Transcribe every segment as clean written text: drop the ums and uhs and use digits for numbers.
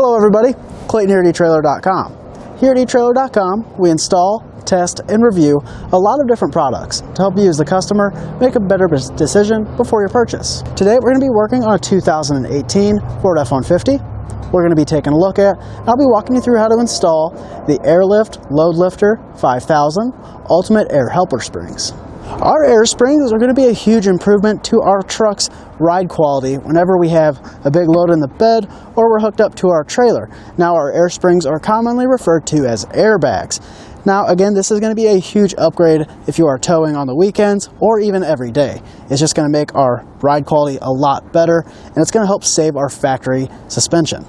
Hello everybody, Clayton here at etrailer.com. Here at etrailer.com, we install, test, and review a lot of different products to help you as the customer make a better decision before your purchase. Today we're going to be working on a 2018 Ford F-150. We're going to be taking a look at, I'll be walking you through how to install the Airlift Loadlifter 5000 Ultimate Air Helper Springs. Our air springs are going to be a huge improvement to our truck's ride quality whenever we have a big load in the bed or we're hooked up to our trailer. Now, our air springs are commonly referred to as airbags. Now, again, this is going to be a huge upgrade if you are towing on the weekends or even every day. It's just going to make our ride quality a lot better, and it's going to help save our factory suspension.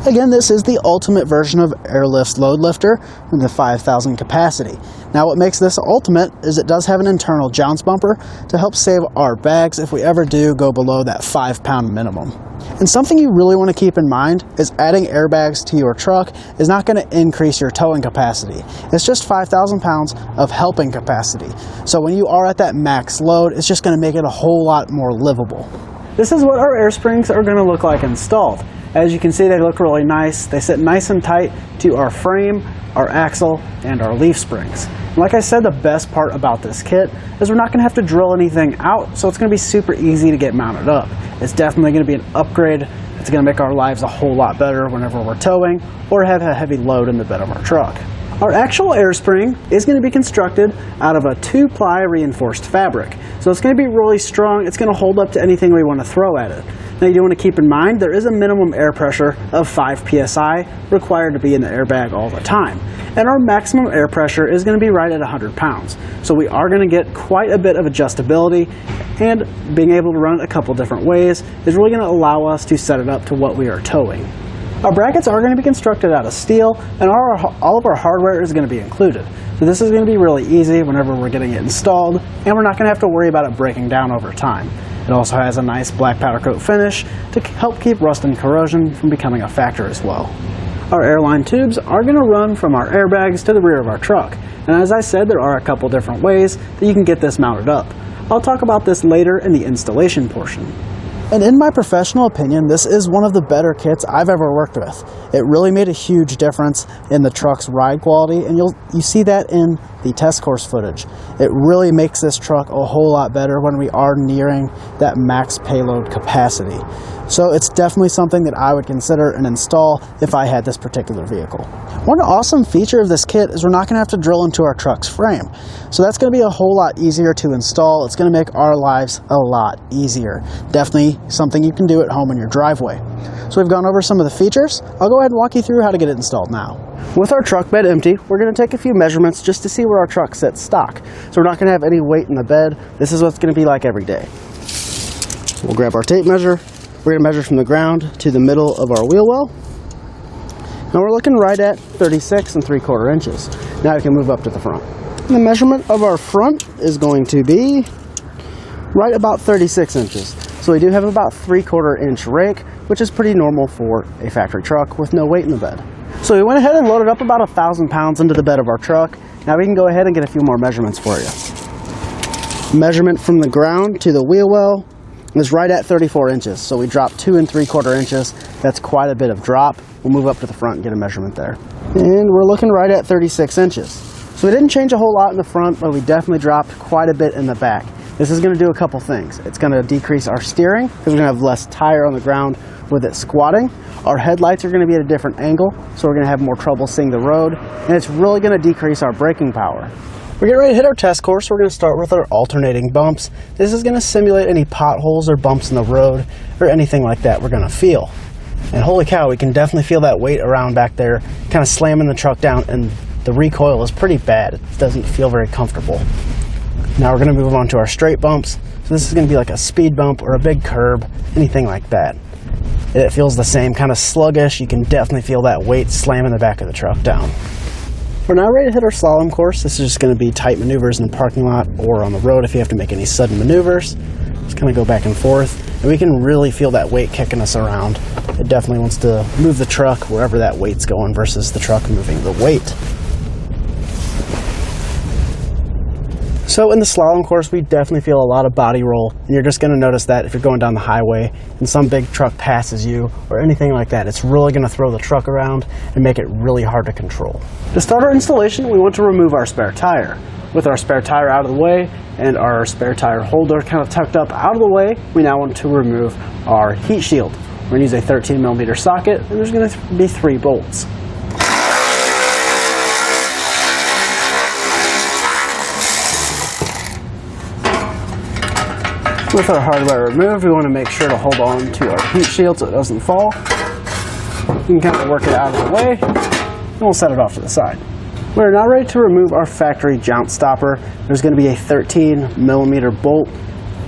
Again, this is the ultimate version of Airlift Loadlifter with the 5,000 capacity. Now, what makes this ultimate is it does have an internal jounce bumper to help save our bags if we ever do go below that 5-pound minimum. And something you really want to keep in mind is adding airbags to your truck is not going to increase your towing capacity. It's just 5,000 pounds of helping capacity. So when you are at that max load, it's just going to make it a whole lot more livable. This is what our air springs are going to look like installed. As you can see, they look really nice. They sit nice and tight to our frame, our axle, and our leaf springs. And like I said, the best part about this kit is we're not going to have to drill anything out, so it's going to be super easy to get mounted up. It's definitely going to be an upgrade. It's going to make our lives a whole lot better whenever we're towing or have a heavy load in the bed of our truck. Our actual air spring is going to be constructed out of a 2-ply reinforced fabric. So it's going to be really strong. It's going to hold up to anything we want to throw at it. Now, you do want to keep in mind there is a minimum air pressure of 5 psi required to be in the airbag all the time. And our maximum air pressure is going to be right at 100 pounds. So we are going to get quite a bit of adjustability, and being able to run it a couple different ways is really going to allow us to set it up to what we are towing. Our brackets are going to be constructed out of steel, and all of our hardware is going to be included. So this is going to be really easy whenever we're getting it installed, and we're not going to have to worry about it breaking down over time. It also has a nice black powder coat finish to help keep rust and corrosion from becoming a factor as well. Our airline tubes are going to run from our airbags to the rear of our truck. And as I said, there are a couple different ways that you can get this mounted up. I'll talk about this later in the installation portion. And in my professional opinion, this is one of the better kits I've ever worked with. It really made a huge difference in the truck's ride quality, and you see that in the test course footage. It really makes this truck a whole lot better when we are nearing that max payload capacity. So it's definitely something that I would consider and install if I had this particular vehicle. One awesome feature of this kit is we're not going to have to drill into our truck's frame. So that's going to be a whole lot easier to install. It's going to make our lives a lot easier. Definitely something you can do at home in your driveway. So we've gone over some of the features. I'll go ahead and walk you through how to get it installed now. With our truck bed empty, we're going to take a few measurements just to see where our truck sits stock. So we're not going to have any weight in the bed. This is what it's going to be like every day. We'll grab our tape measure. We're going to measure from the ground to the middle of our wheel well. And we're looking right at 36 3/4 inches. Now we can move up to the front. And the measurement of our front is going to be right about 36 inches. So we do have about 3/4 inch rake, which is pretty normal for a factory truck with no weight in the bed. So we went ahead and loaded up about 1,000 pounds into the bed of our truck. Now we can go ahead and get a few more measurements for you. Measurement from the ground to the wheel well is right at 34 inches. So we dropped 2 3/4 inches. That's quite a bit of drop. We'll move up to the front and get a measurement there. And we're looking right at 36 inches. So we didn't change a whole lot in the front, but we definitely dropped quite a bit in the back. This is going to do a couple things. It's going to decrease our steering because we're going to have less tire on the ground with it squatting. Our headlights are going to be at a different angle, so we're going to have more trouble seeing the road. And it's really going to decrease our braking power. We're getting ready to hit our test course. We're going to start with our alternating bumps. This is going to simulate any potholes or bumps in the road or anything like that we're going to feel. And holy cow, we can definitely feel that weight around back there, kind of slamming the truck down, and the recoil is pretty bad. It doesn't feel very comfortable. Now we're going to move on to our straight bumps. So this is going to be like a speed bump or a big curb, anything like that. It feels the same, kind of sluggish. You can definitely feel that weight slamming the back of the truck down. We're now ready to hit our slalom course. This is just going to be tight maneuvers in the parking lot or on the road if you have to make any sudden maneuvers. Just kind of go back and forth, and we can really feel that weight kicking us around. It definitely wants to move the truck wherever that weight's going versus the truck moving the weight. So in the slalom course, we definitely feel a lot of body roll, and you're just going to notice that if you're going down the highway and some big truck passes you or anything like that, it's really going to throw the truck around and make it really hard to control. To start our installation, we want to remove our spare tire. With our spare tire out of the way and our spare tire holder kind of tucked up out of the way, we now want to remove our heat shield. We're going to use a 13mm socket, and there's going to be 3 bolts. With our hardware removed, we want to make sure to hold on to our heat shield so it doesn't fall. You can kind of work it out of the way, and we'll set it off to the side. We're now ready to remove our factory jout stopper. There's going to be a 13mm bolt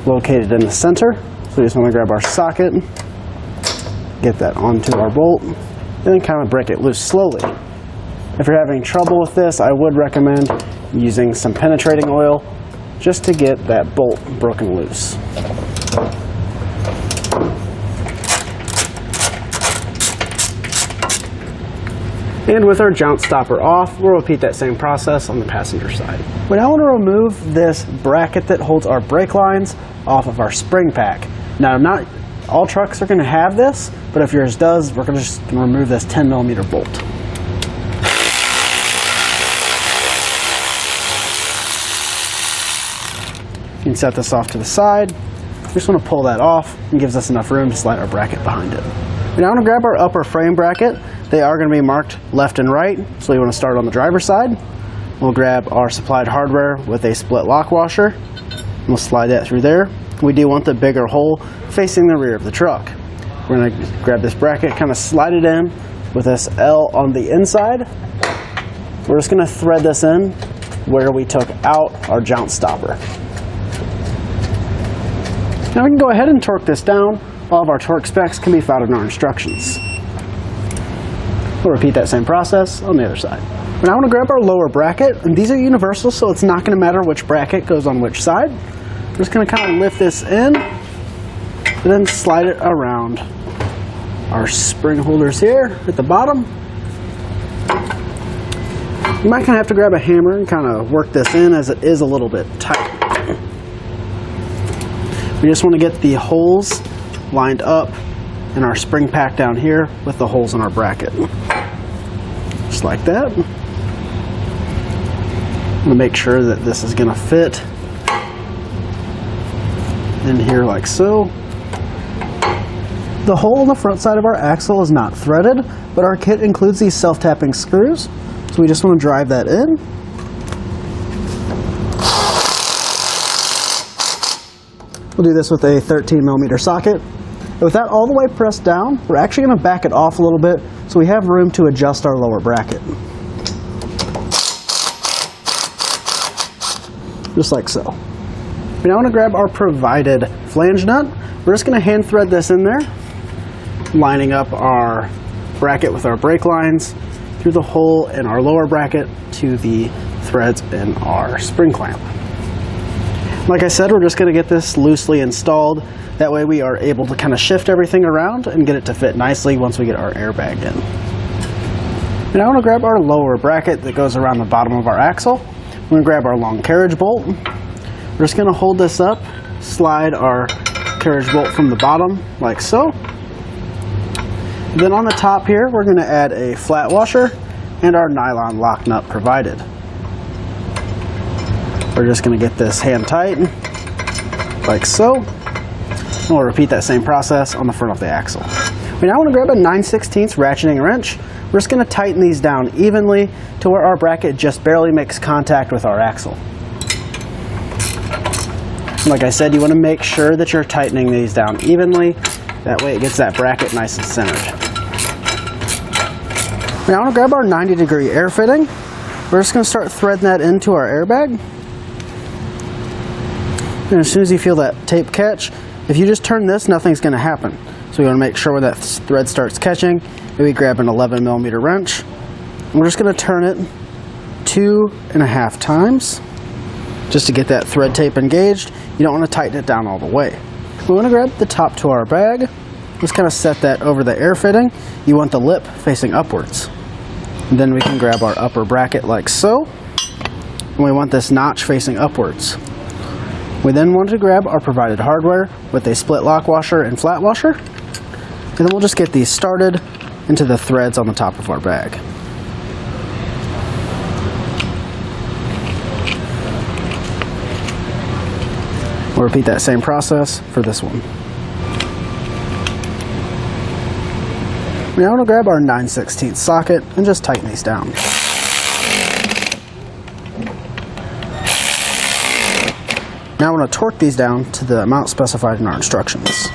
located in the center. So we just want to grab our socket, get that onto our bolt, and then kind of break it loose slowly. If you're having trouble with this, I would recommend using some penetrating oil just to get that bolt broken loose. And with our jout stopper off, we'll repeat that same process on the passenger side. We now want to remove this bracket that holds our brake lines off of our spring pack. Now, not all trucks are going to have this, but if yours does, we're just going to remove this 10mm bolt. You can set this off to the side. We just want to pull that off, and gives us enough room to slide our bracket behind it. We now want to grab our upper frame bracket. They are going to be marked left and right, so we want to start on the driver's side. We'll grab our supplied hardware with a split lock washer. We'll slide that through there. We do want the bigger hole facing the rear of the truck. We're going to grab this bracket, kind of slide it in with this L on the inside. We're just going to thread this in where we took out our jout stopper. Now we can go ahead and torque this down. All of our torque specs can be found in our instructions. We'll repeat that same process on the other side. Now I want to grab our lower bracket, and these are universal, so it's not going to matter which bracket goes on which side. We're just going to kind of lift this in, and then slide it around our spring holders here at the bottom. You might kind of have to grab a hammer and kind of work this in, as it is a little bit tight. We just want to get the holes lined up in our spring pack down here with the holes in our bracket. Just like that. I'm going to make sure that this is going to fit in here like so. The hole on the front side of our axle is not threaded, but our kit includes these self-tapping screws, so we just want to drive that in. We'll do this with a 13mm socket. And with that all the way pressed down, we're actually going to back it off a little bit so we have room to adjust our lower bracket. Just like so. We now want to grab our provided flange nut. We're just going to hand thread this in there, lining up our bracket with our brake lines through the hole in our lower bracket to the threads in our spring clamp. Like I said, we're just going to get this loosely installed. That way we are able to kind of shift everything around and get it to fit nicely once we get our airbag in. And I want to grab our lower bracket that goes around the bottom of our axle. We're going to grab our long carriage bolt. We're just going to hold this up, slide our carriage bolt from the bottom like so. Then on the top here, we're going to add a flat washer and our nylon lock nut provided. We're just going to get this hand tight, like so. And we'll repeat that same process on the front of the axle. We now want to grab a 9/16 ratcheting wrench. We're just going to tighten these down evenly to where our bracket just barely makes contact with our axle. Like I said, you want to make sure that you're tightening these down evenly. That way it gets that bracket nice and centered. We now want to grab our 90-degree air fitting. We're just going to start threading that into our airbag. And as soon as you feel that tape catch, if you just turn this, nothing's going to happen. So we want to make sure where that thread starts catching. Maybe grab an 11mm wrench. And we're just going to turn it 2.5 times just to get that thread tape engaged. You don't want to tighten it down all the way. We want to grab the top to our bag. Just kind of set that over the air fitting. You want the lip facing upwards. And then we can grab our upper bracket like so. and we want this notch facing upwards. We then want to grab our provided hardware with a split lock washer and flat washer, and then we'll just get these started into the threads on the top of our bag. We'll repeat that same process for this one. Now we'll grab our 9/16 socket and just tighten these down. Now I want to torque these down to the amount specified in our instructions.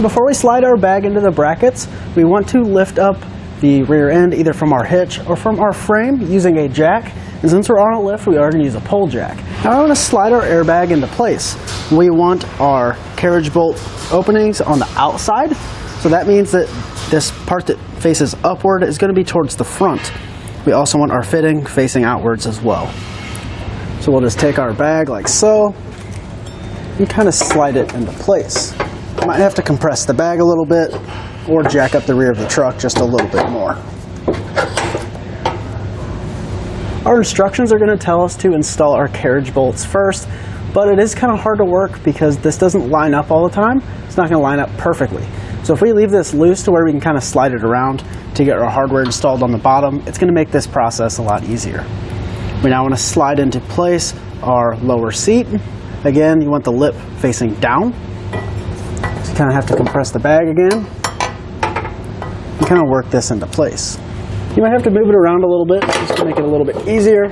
Before we slide our bag into the brackets, we want to lift up the rear end either from our hitch or from our frame using a jack. And since we're on a lift, we are going to use a pull jack. Now I want to slide our airbag into place. We want our carriage bolt openings on the outside. So that means that this part that faces upward is going to be towards the front. We also want our fitting facing outwards as well. So we'll just take our bag like so and kind of slide it into place. Might have to compress the bag a little bit or jack up the rear of the truck just a little bit more. Our instructions are going to tell us to install our carriage bolts first, but it is kind of hard to work because this doesn't line up all the time. It's not going to line up perfectly. So if we leave this loose to where we can kind of slide it around to get our hardware installed on the bottom, it's going to make this process a lot easier. We now want to slide into place our lower seat. Again, you want the lip facing down. So you kind of have to compress the bag again and kind of work this into place. You might have to move it around a little bit just to make it a little bit easier.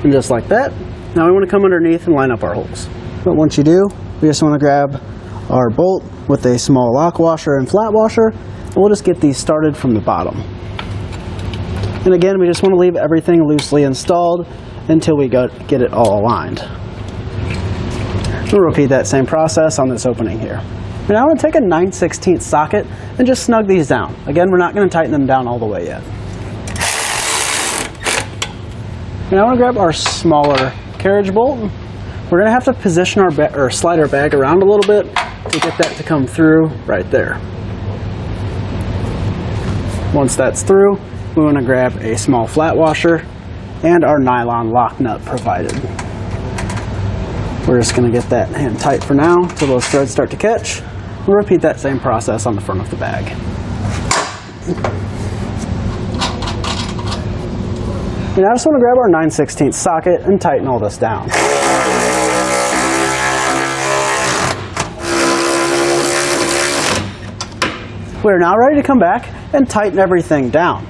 And just like that. Now we want to come underneath and line up our holes. But once you do, we just want to grab our bolt with a small lock washer and flat washer, and we'll just get these started from the bottom. And again, we just want to leave everything loosely installed until we get it all aligned. We'll repeat that same process on this opening here. And now I'm going to take a 9/16 socket and just snug these down. Again, we're not going to tighten them down all the way yet. Now I want to grab our smaller carriage bolt. We're going to have to position or slide our bag around a little bit to get that to come through right there. Once that's through, we want to grab a small flat washer and our nylon lock nut provided. We're just going to get that hand tight for now until those threads start to catch. We'll repeat that same process on the front of the bag. And I just want to grab our 9/16 socket and tighten all this down. We're now ready to come back and tighten everything down.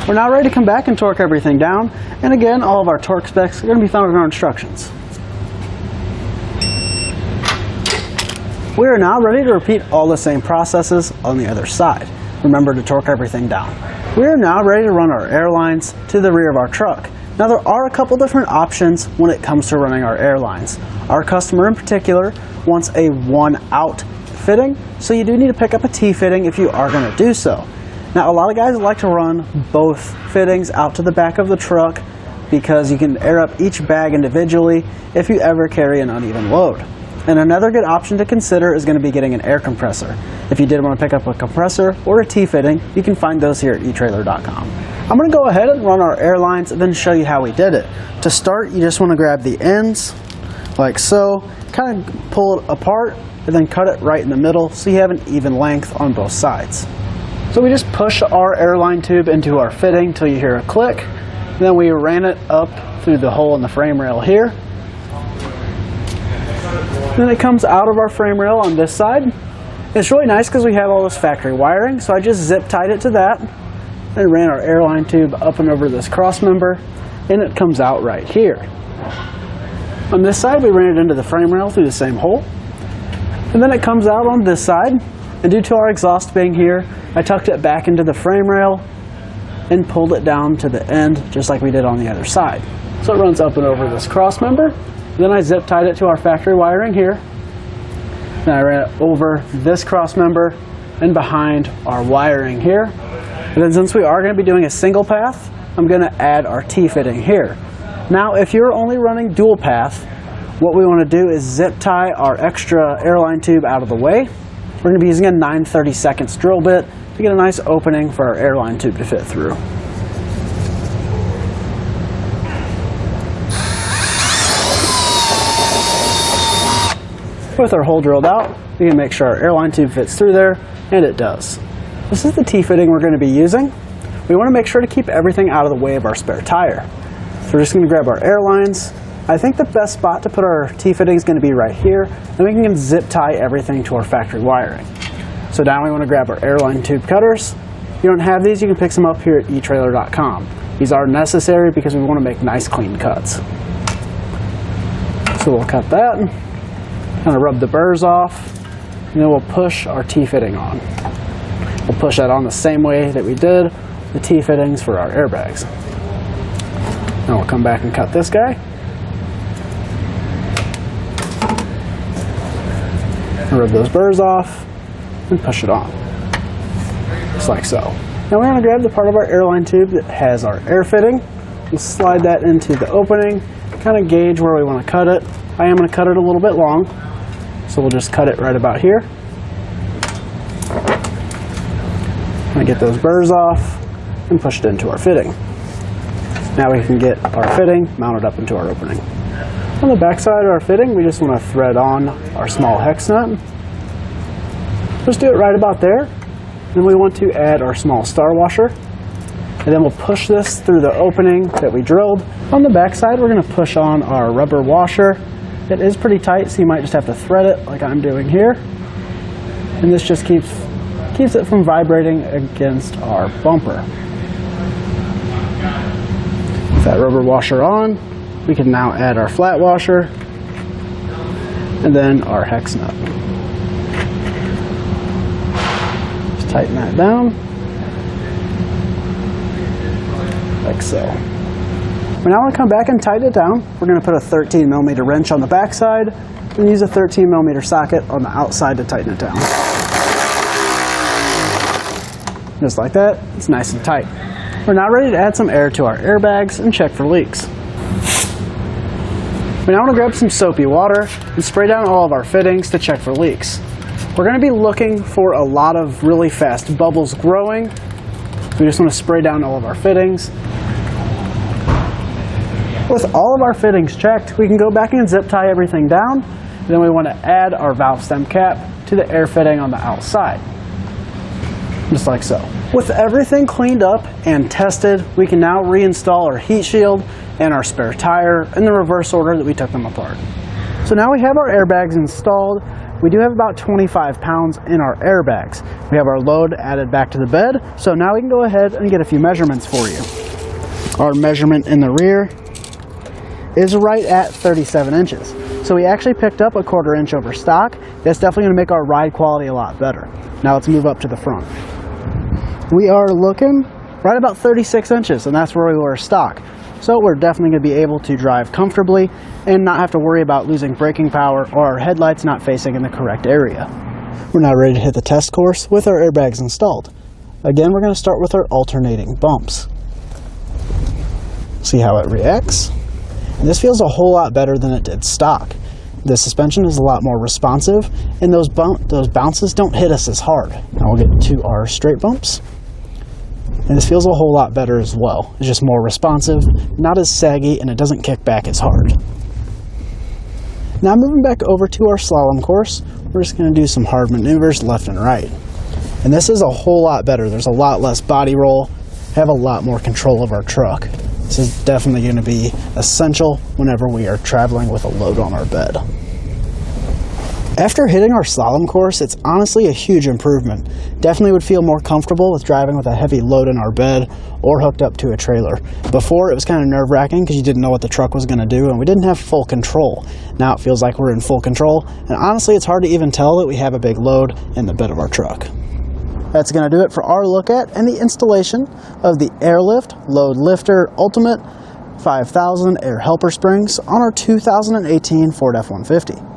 We're now ready to come back and torque everything down. And again, all of our torque specs are going to be found in our instructions. We are now ready to repeat all the same processes on the other side. Remember to torque everything down. We are now ready to run our airlines to the rear of our truck. Now there are a couple different options when it comes to running our airlines. Our customer in particular wants a one-out fitting, so you do need to pick up a T-fitting if you are going to do so. Now a lot of guys like to run both fittings out to the back of the truck because you can air up each bag individually if you ever carry an uneven load. And another good option to consider is going to be getting an air compressor. If you did want to pick up a compressor or a T-fitting, you can find those here at etrailer.com. I'm going to go ahead and run our airlines and then show you how we did it. To start, you just want to grab the ends like so, kind of pull it apart and then cut it right in the middle so you have an even length on both sides. So we just push our airline tube into our fitting until you hear a click. Then we ran it up through the hole in the frame rail here. Then it comes out of our frame rail on this side. It's really nice because we have all this factory wiring, so I just zip tied it to that and ran our airline tube up and over this cross member, and it comes out right here. On this side, we ran it into the frame rail through the same hole, and then it comes out on this side, and due to our exhaust being here, I tucked it back into the frame rail and pulled it down to the end just like we did on the other side. So it runs up and over this cross member. Then I zip tied it to our factory wiring here. Then I ran it over this cross member and behind our wiring here. And then since we are going to be doing a single path, I'm going to add our T-fitting here. Now if you're only running dual path, what we want to do is zip tie our extra airline tube out of the way We're going to be using a 9/32 drill bit to get a nice opening for our airline tube to fit through. With our hole drilled out, we can make sure our airline tube fits through there, and it does. This is the T-fitting we're going to be using. We want to make sure to keep everything out of the way of our spare tire. So we're just going to grab our airlines. I think the best spot to put our T-fitting is going to be right here, and we can zip tie everything to our factory wiring. So now we want to grab our airline tube cutters. If you don't have these, you can pick some up here at etrailer.com. These are necessary because we want to make nice clean cuts. So we'll cut that, kind of rub the burrs off, and then we'll push our T-fitting on. We'll push that on the same way that we did the T-fittings for our airbags. Now we'll come back and cut this guy. Rub those burrs off and push it on, just like so. Now we're going to grab the part of our airline tube that has our air fitting. We'll slide that into the opening, kind of gauge where we want to cut it. I am going to cut it a little bit long, so we'll just cut it right about here. And get those burrs off and push it into our fitting. Now we can get our fitting mounted up into our opening. On the back side of our fitting, we just want to thread on our small hex nut. Just do it right about there. Then we want to add our small star washer. And then we'll push this through the opening that we drilled. On the back side, we're going to push on our rubber washer. It is pretty tight, so you might just have to thread it like I'm doing here. And this just keeps it from vibrating against our bumper. With that rubber washer on, we can now add our flat washer and then our hex nut. Just tighten that down like so. We now want to come back and tighten it down. We're going to put a 13mm wrench on the back side and use a 13mm socket on the outside to tighten it down. Just like that, it's nice and tight. We're now ready to add some air to our airbags and check for leaks. We now want to grab some soapy water and spray down all of our fittings to check for leaks. We're going to be looking for a lot of really fast bubbles growing. We just want to spray down all of our fittings. With all of our fittings checked, we can go back and zip tie everything down. And then we want to add our valve stem cap to the air fitting on the outside. Just like so. With everything cleaned up and tested, we can now reinstall our heat shield and our spare tire in the reverse order that we took them apart. So now we have our airbags installed. We do have about 25 pounds in our airbags. We have our load added back to the bed, so now we can go ahead and get a few measurements for you. Our measurement in the rear is right at 37 inches. So we actually picked up a 1/4 inch over stock. That's definitely going to make our ride quality a lot better. Now let's move up to the front. We are looking right about 36 inches, and that's where we were stock. So we're definitely going to be able to drive comfortably and not have to worry about losing braking power or our headlights not facing in the correct area. We're now ready to hit the test course with our airbags installed. Again, we're going to start with our alternating bumps. See how it reacts. And this feels a whole lot better than it did stock. The suspension is a lot more responsive, and those bounces don't hit us as hard. Now we'll get to our straight bumps. And this feels a whole lot better as well. It's just more responsive, not as saggy, and it doesn't kick back as hard. Now moving back over to our slalom course, we're just going to do some hard maneuvers left and right. And this is a whole lot better. There's a lot less body roll, have a lot more control of our truck. This is definitely going to be essential whenever we are traveling with a load on our bed. After hitting our slalom course, it's honestly a huge improvement. Definitely would feel more comfortable with driving with a heavy load in our bed or hooked up to a trailer. Before, it was kind of nerve-wracking because you didn't know what the truck was going to do and we didn't have full control. Now it feels like we're in full control, and honestly it's hard to even tell that we have a big load in the bed of our truck. That's going to do it for our look at and the installation of the Airlift Loadlifter Ultimate 5000 Air Helper Springs on our 2018 Ford F-150.